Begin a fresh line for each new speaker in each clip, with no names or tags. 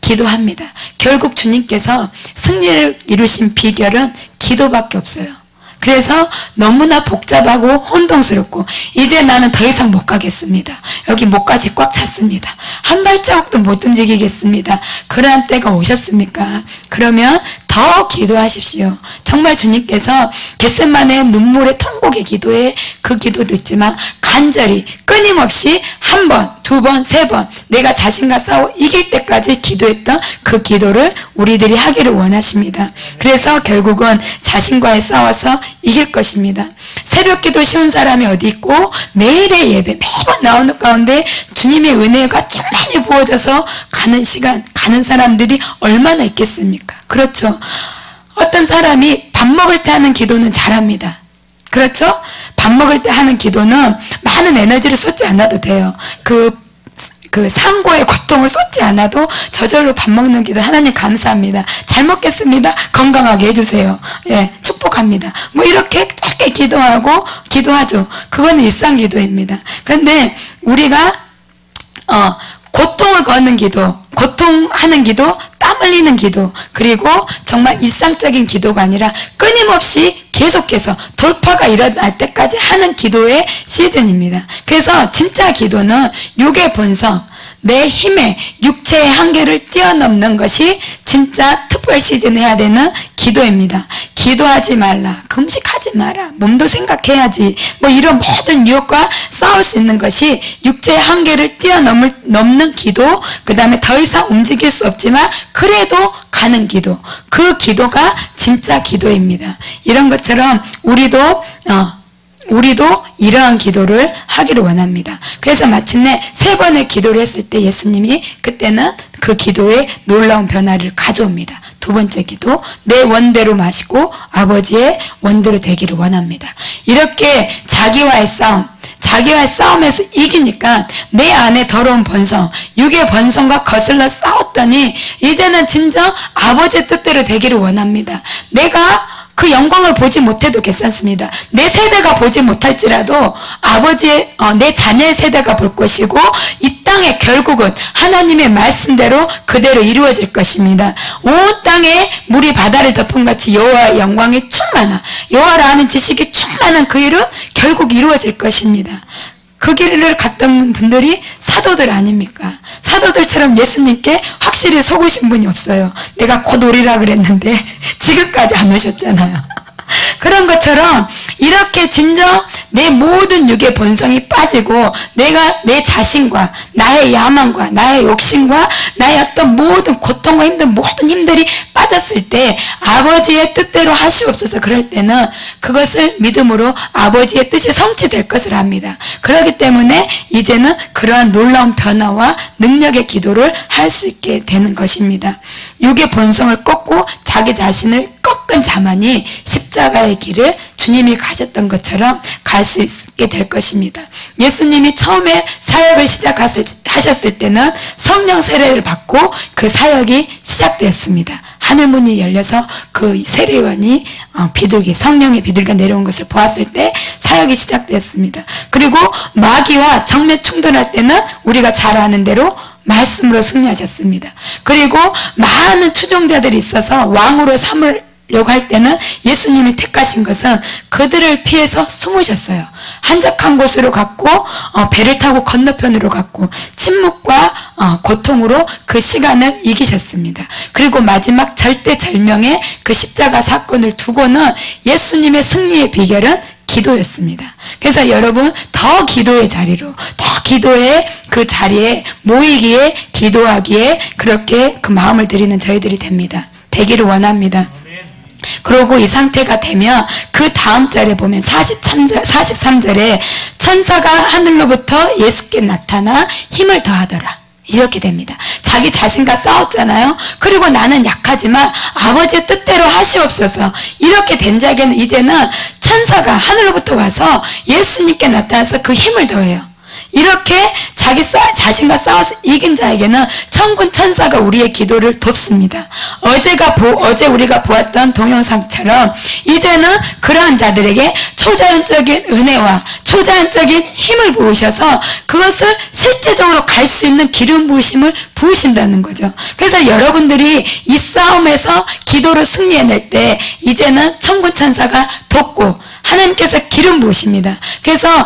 기도합니다. 결국 주님께서 승리를 이루신 비결은 기도밖에 없어요. 그래서 너무나 복잡하고 혼동스럽고 이제 나는 더 이상 못 가겠습니다. 여기 목까지 꽉 찼습니다. 한 발자국도 못 움직이겠습니다. 그러한 때가 오셨습니까? 그러면 더 기도하십시오. 정말 주님께서 겟세마네 눈물의 통곡의 기도에 그 기도도 있지만 간절히 끊임없이 한 번, 두 번, 세 번 내가 자신과 싸워 이길 때까지 기도했던 그 기도를 우리들이 하기를 원하십니다. 그래서 결국은 자신과의 싸워서 이길 것입니다. 새벽 기도 쉬운 사람이 어디 있고 매일의 예배 매번 나오는 가운데 주님의 은혜가 충만히 부어져서 가는 시간, 가는 사람들이 얼마나 있겠습니까? 그렇죠. 어떤 사람이 밥 먹을 때 하는 기도는 잘합니다. 그렇죠? 밥 먹을 때 하는 기도는 많은 에너지를 쏟지 않아도 돼요. 그 상고의 고통을 쏟지 않아도 저절로 밥 먹는 기도 하나님 감사합니다. 잘 먹겠습니다. 건강하게 해주세요. 예, 축복합니다. 뭐 이렇게 짧게 기도하죠. 그건 일상 기도입니다. 그런데 우리가 고통을 거는 기도, 고통하는 기도, 땀 흘리는 기도, 그리고 정말 일상적인 기도가 아니라 끊임없이 계속해서 돌파가 일어날 때까지 하는 기도의 시즌입니다. 그래서 진짜 기도는 육의 본성, 내 힘의 육체의 한계를 뛰어넘는 것이 진짜 특별 시즌 해야 되는 기도입니다. 기도하지 말라, 금식하지 마라, 몸도 생각해야지, 뭐 이런 모든 유혹과 싸울 수 있는 것이 육체의 한계를 뛰어넘는 기도, 그 다음에 더 이상 움직일 수 없지만 그래도 가는 기도, 그 기도가 진짜 기도입니다. 이런 것처럼 우리도 이러한 기도를 하기를 원합니다. 그래서 마침내 3번의 기도를 했을 때 예수님이 그때는 그 기도에 놀라운 변화를 가져옵니다. 두 번째 기도, 내 원대로 마시고 아버지의 원대로 되기를 원합니다. 이렇게 자기와의 싸움에서 이기니까 내 안에 더러운 본성, 육의 본성과 거슬러 싸웠더니 이제는 진정 아버지의 뜻대로 되기를 원합니다. 내가 그 영광을 보지 못해도 괜찮습니다. 내 세대가 보지 못할지라도 아버지의 내 자녀의 세대가 볼 것이고 이 땅에 결국은 하나님의 말씀대로 그대로 이루어질 것입니다. 온 땅에 물이 바다를 덮은 같이 여호와의 영광이 충만한, 여호와라 하는 지식이 충만한 그 일은 결국 이루어질 것입니다. 그 길을 갔던 분들이 사도들 아닙니까? 사도들처럼 예수님께 확실히 속으신 분이 없어요. 내가 곧 오리라 그랬는데 지금까지 안 오셨잖아요. 그런 것처럼 이렇게 진정 내 모든 육의 본성이 빠지고 내가 내 자신과 나의 야망과 나의 욕심과 나의 어떤 모든 고통과 힘든 모든 힘들이 빠졌을 때 아버지의 뜻대로 하시옵소서. 그럴 때는 그것을 믿음으로 아버지의 뜻이 성취될 것을 압니다. 그렇기 때문에 이제는 그러한 놀라운 변화와 능력의 기도를 할 수 있게 되는 것입니다. 육의 본성을 꺾고 자기 자신을 꺾은 자만이 십자가의 길을 주님이 가셨던 것처럼 갈 수 있게 될 것입니다. 예수님이 처음에 사역을 시작하셨을 때는 성령 세례를 받고 그 사역이 시작되었습니다. 하늘문이 열려서 그 세례요한이 성령의 비둘기가 내려온 것을 보았을 때 사역이 시작되었습니다. 그리고 마귀와 정면 충돌할 때는 우리가 잘 아는 대로 말씀으로 승리하셨습니다. 그리고 많은 추종자들이 있어서 왕으로 삼으려고 할 때는 예수님이 택하신 것은 그들을 피해서 숨으셨어요. 한적한 곳으로 갔고 배를 타고 건너편으로 갔고 침묵과 고통으로 그 시간을 이기셨습니다. 그리고 마지막 절대절명의 그 십자가 사건을 두고는 예수님의 승리의 비결은 기도였습니다. 그래서 여러분 더 기도의 자리로, 더 기도의 그 자리에 모이기에, 기도하기에 그렇게 그 마음을 드리는 저희들이 되기를 원합니다. 그러고 이 상태가 되면 그 다음 절에 보면 43절에 천사가 하늘로부터 예수께 나타나 힘을 더하더라. 이렇게 됩니다. 자기 자신과 싸웠잖아요. 그리고 나는 약하지만 아버지의 뜻대로 하시옵소서. 이렇게 된 자에게는 이제는 천사가 하늘로부터 와서 예수님께 나타나서 그 힘을 더해요. 이렇게 자신과 싸워서 이긴 자에게는 천군 천사가 우리의 기도를 돕습니다. 어제 우리가 보았던 동영상처럼 이제는 그러한 자들에게 초자연적인 은혜와 초자연적인 힘을 부으셔서 그것을 실제적으로 갈 수 있는 기름 부으심을 부으신다는 거죠. 그래서 여러분들이 이 싸움에서 기도로 승리해낼 때 이제는 천군 천사가 돕고 하나님께서 기름 부으십니다. 그래서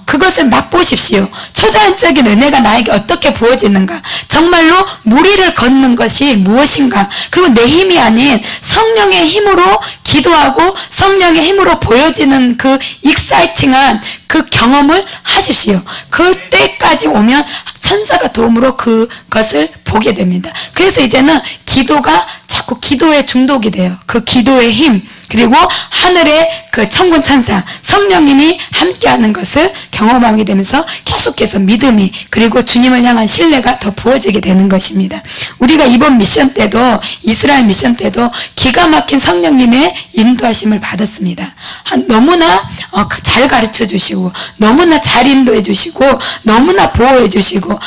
그것을 맛보십시오. 초자연적인 은혜가 나에게 어떻게 부어지는가, 정말로 무리를 걷는 것이 무엇인가, 그리고 내 힘이 아닌 성령의 힘으로 기도하고 성령의 힘으로 보여지는 그 익사이팅한 그 경험을 하십시오. 그때까지 오면 천사가 도움으로 그것을 보게 됩니다. 그래서 이제는 기도가 자꾸 기도에 중독이 돼요. 그 기도의 힘, 그리고 하늘의 그 천군 천사 성령님이 함께하는 것을 경험하게 되면서 계속해서 믿음이, 그리고 주님을 향한 신뢰가 더 부어지게 되는 것입니다. 우리가 이번 미션 때도, 이스라엘 미션 때도 기가 막힌 성령님의 인도하심을 받았습니다. 너무나 잘 가르쳐 주시고, 너무나 잘 인도해 주시고, 너무나 보호해 주시고,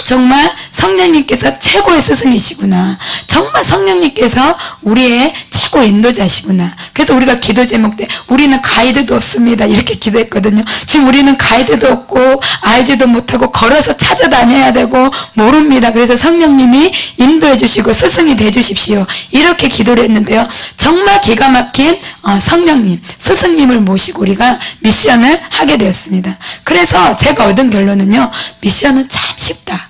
정말 성령님께서 최고의 스승이시구나, 정말 성령님께서 우리의 최고 인도자시구나. 그래서 우리가 기도 제목 때 우리는 가이드도 없습니다 이렇게 기도했거든요. 지금 우리는 가이드도 없고 알지도 못하고 걸어서 찾아다녀야 되고 모릅니다. 그래서 성령님이 인도해 주시고 스승이 돼 주십시오 이렇게 기도를 했는데요. 정말 기가 막힌 성령님, 스승님을 모시고 우리가 미션을 하게 되었습니다. 그래서 제가 얻은 결론은요, 미션은 참 쉽다.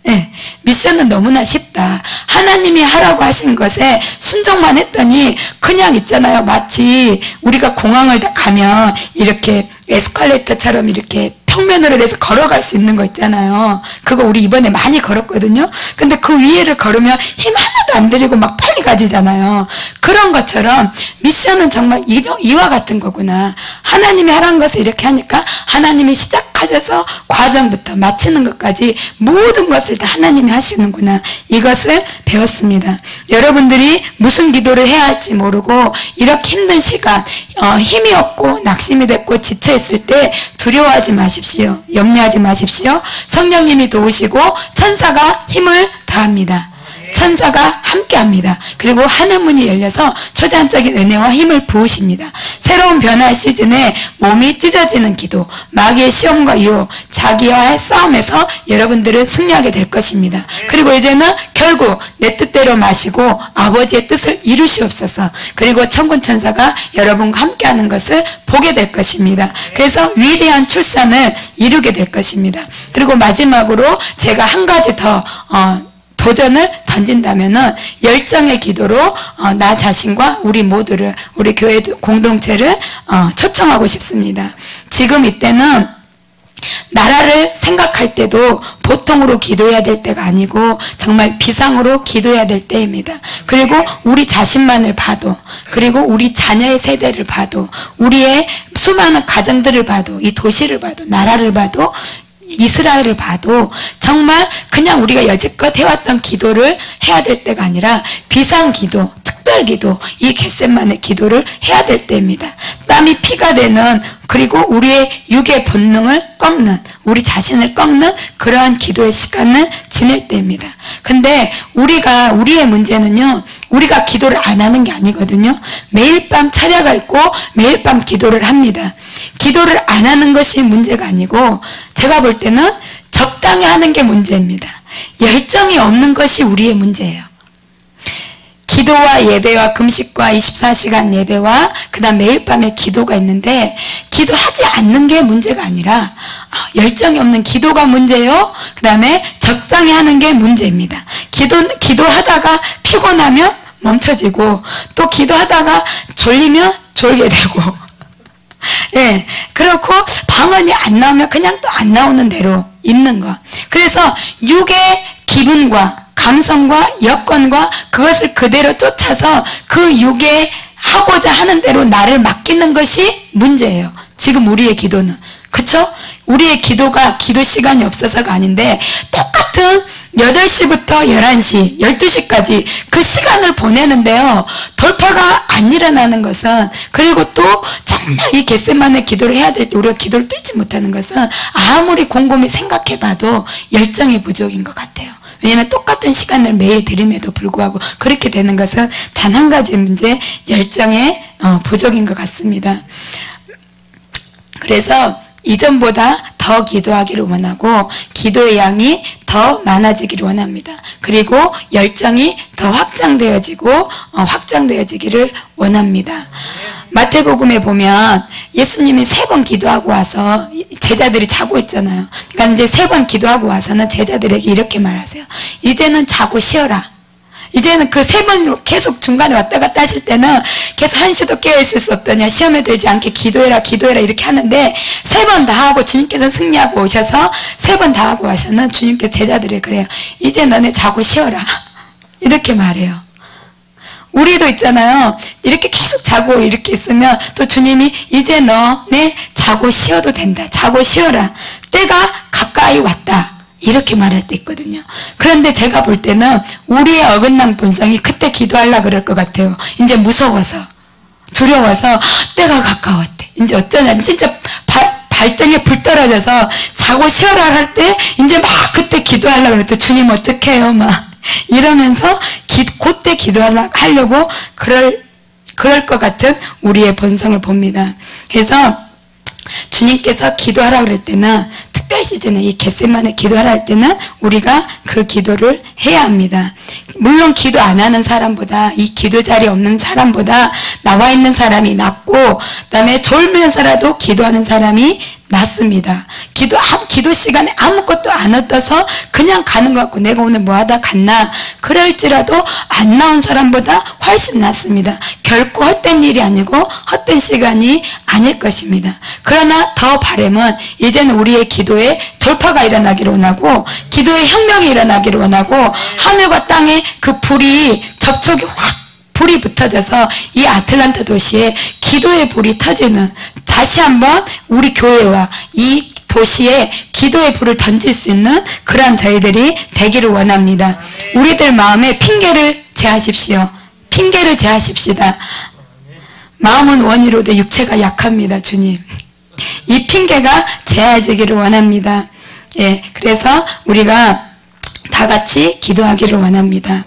네, 미션은 너무나 쉽다. 하나님이 하라고 하신 것에 순종만 했더니 그냥 있잖아요. 마치 우리가 공항을 가면 이렇게 에스컬레이터처럼 이렇게 평면으로 돼서 걸어갈 수 있는 거 있잖아요. 그거 우리 이번에 많이 걸었거든요. 근데 그 위에를 걸으면 힘 하나도 안 들이고 막 빨리 가지잖아요. 그런 것처럼 미션은 정말 이와 같은 거구나. 하나님이 하라는 것을 이렇게 하니까 하나님이 시작하셔서 과정부터 마치는 것까지 모든 것을 다 하나님이 하시는구나. 이것을 배웠습니다. 여러분들이 무슨 기도를 해야 할지 모르고 이렇게 힘든 시간, 힘이 없고 낙심이 됐고 지쳐있을 때 두려워하지 마십시오. 염려하지 마십시오. 성령님이 도우시고 천사가 힘을 더합니다. 천사가 함께합니다. 그리고 하늘문이 열려서 초자연적인 은혜와 힘을 부으십니다. 새로운 변화의 시즌에 몸이 찢어지는 기도, 마귀의 시험과 유혹, 자기와의 싸움에서 여러분들은 승리하게 될 것입니다. 그리고 이제는 결국 내 뜻대로 마시고 아버지의 뜻을 이루시옵소서. 그리고 천군 천사가 여러분과 함께하는 것을 보게 될 것입니다. 그래서 위대한 출산을 이루게 될 것입니다. 그리고 마지막으로 제가 한 가지 더 도전을 던진다면은 열정의 기도로 나 자신과 우리 모두를, 우리 교회 공동체를 초청하고 싶습니다. 지금 이때는 나라를 생각할 때도 보통으로 기도해야 될 때가 아니고 정말 비상으로 기도해야 될 때입니다. 그리고 우리 자신만을 봐도, 그리고 우리 자녀의 세대를 봐도, 우리의 수많은 가정들을 봐도, 이 도시를 봐도, 나라를 봐도, 이스라엘을 봐도 정말 그냥 우리가 여지껏 해왔던 기도를 해야 될 때가 아니라 비상기도, 특별기도, 이 겟셋만의 기도를 해야 될 때입니다. 땀이 피가 되는, 그리고 우리의 육의 본능을 꺾는, 우리 자신을 꺾는 그러한 기도의 시간을 지낼 때입니다. 근데 우리의 문제는요, 우리가 기도를 안 하는 게 아니거든요. 매일 밤 차려가 있고 매일 밤 기도를 합니다. 기도를 안 하는 것이 문제가 아니고 제가 볼 때는 적당히 하는 게 문제입니다. 열정이 없는 것이 우리의 문제예요. 기도와 예배와 금식과 24시간 예배와 그 다음 매일 밤에 기도가 있는데 기도하지 않는 게 문제가 아니라 열정이 없는 기도가 문제요. 그 다음에 적당히 하는 게 문제입니다. 기도하다가 피곤하면 멈춰지고 또 기도하다가 졸리면 졸게 되고 예, 그렇고 방언이 안 나오면 그냥 또 안 나오는 대로 있는 거. 그래서 육의 기분과 감성과 여건과 그것을 그대로 쫓아서 그 육에 하고자 하는 대로 나를 맡기는 것이 문제예요. 지금 우리의 기도는. 그쵸? 우리의 기도가 기도 시간이 없어서가 아닌데 똑같은 8시부터 11시, 12시까지 그 시간을 보내는데요. 돌파가 안 일어나는 것은, 그리고 또 정말 이 겟세마네 기도를 해야 될 때 우리가 기도를 뚫지 못하는 것은 아무리 곰곰이 생각해봐도 열정의 부족인 것 같아요. 왜냐하면 똑같은 시간을 매일 드림에도 불구하고 그렇게 되는 것은 단 한 가지 문제, 열정의 부족인 것 같습니다. 그래서 이전보다 더 기도하기를 원하고 기도의 양이 더 많아지기를 원합니다. 그리고 열정이 더 확장되어지기를 원합니다. 마태복음에 보면 예수님이 3번 기도하고 와서 제자들이 자고 있잖아요. 그러니까 이제 3번 기도하고 와서는 제자들에게 이렇게 말하세요. 이제는 자고 쉬어라. 이제는 그 3번 계속 중간에 왔다 갔다 하실 때는 계속 한시도 깨어있을 수 없더냐, 시험에 들지 않게 기도해라 이렇게 하는데 3번 다 하고 주님께서 승리하고 오셔서 3번 다 하고 와서는 주님께서 제자들에게 그래요. 이제 너네 자고 쉬어라 이렇게 말해요. 우리도 있잖아요. 이렇게 계속 자고 이렇게 있으면 또 주님이 이제 너네 자고 쉬어도 된다. 자고 쉬어라. 때가 가까이 왔다. 이렇게 말할 때 있거든요. 그런데 제가 볼 때는 우리의 어긋난 본성이 그때 기도하려고 그럴 것 같아요. 이제 무서워서, 두려워서 때가 가까웠대. 이제 어쩌냐. 진짜 발등에 불 떨어져서 자고 쉬어라 할 때 이제 막 그때 기도하려고 그랬더니 주님 어떡해요 막 이러면서 그때 기도하려고 그럴 것 같은 우리의 본성을 봅니다. 그래서 주님께서 기도하라 그럴 때는 특별 시즌에 이 겟세마네 기도하라 할 때는 우리가 그 기도를 해야 합니다. 물론 기도 안 하는 사람보다, 이 기도 자리에 없는 사람보다 나와 있는 사람이 낫고, 그 다음에 졸면서라도 기도하는 사람이 낫습니다. 기도 시간에 아무것도 안 얻어서 그냥 가는 것 같고 내가 오늘 뭐 하다 갔나 그럴지라도 안 나온 사람보다 훨씬 낫습니다. 결코 헛된 일이 아니고 헛된 시간이 아닐 것입니다. 그러나 더 바람은 이제는 우리의 기도에 돌파가 일어나기를 원하고 기도의 혁명이 일어나기를 원하고 하늘과 땅의 그 불이 접촉이 불이 붙어져서 이 아틀란타 도시에 기도의 불이 터지는, 다시 한번 우리 교회와 이 도시에 기도의 불을 던질 수 있는 그러한 저희들이 되기를 원합니다. 우리들 마음에 핑계를 제하십시오. 핑계를 제하십시다. 마음은 원이로되 육체가 약합니다. 주님, 이 핑계가 제하지기를 원합니다. 예, 그래서 우리가 다 같이 기도하기를 원합니다.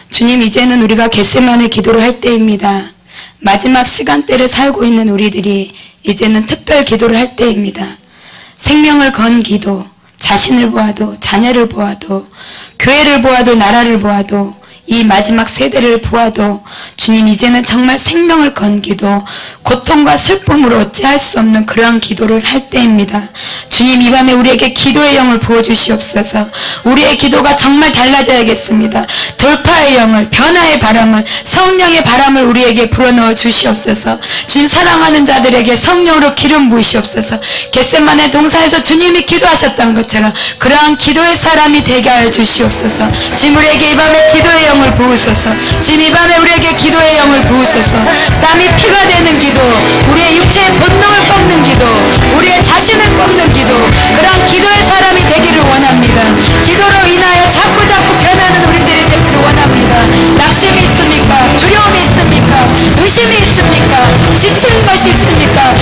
주님, 이제는 우리가 겟세마네 기도를 할 때입니다. 마지막 시간대를 살고 있는 우리들이 이제는 특별 기도를 할 때입니다. 생명을 건 기도, 자신을 보아도 자녀를 보아도 교회를 보아도 나라를 보아도 이 마지막 세대를 보아도 주님, 이제는 정말 생명을 건 기도, 고통과 슬픔으로 어찌할 수 없는 그러한 기도를 할 때입니다. 주님, 이 밤에 우리에게 기도의 영을 부어주시옵소서. 우리의 기도가 정말 달라져야겠습니다. 돌파의 영을, 변화의 바람을, 성령의 바람을 우리에게 불어넣어 주시옵소서. 주님, 사랑하는 자들에게 성령으로 기름 부으시옵소서. 겟세마네 동산에서 주님이 기도하셨던 것처럼 그러한 기도의 사람이 되게 하여 주시옵소서. 주님, 우리에게 이 밤에 기도의 영을 부으소서. 주님, 이 밤에 우리에게 기도의 영을 부으소서. 땀이 피가 되는 기도, 우리의 육체의 본능을 꺾는 기도, 우리의 자신을 꺾는 기도, 그러한 기도의 사람이 되기를 원합니다. 기도로 인하여 자꾸 변하는 우리들이 되기를 원합니다. 낙심이 있습니까? 두려움이 있습니까? 의심이 있습니까? 지치는 것이 있습니까?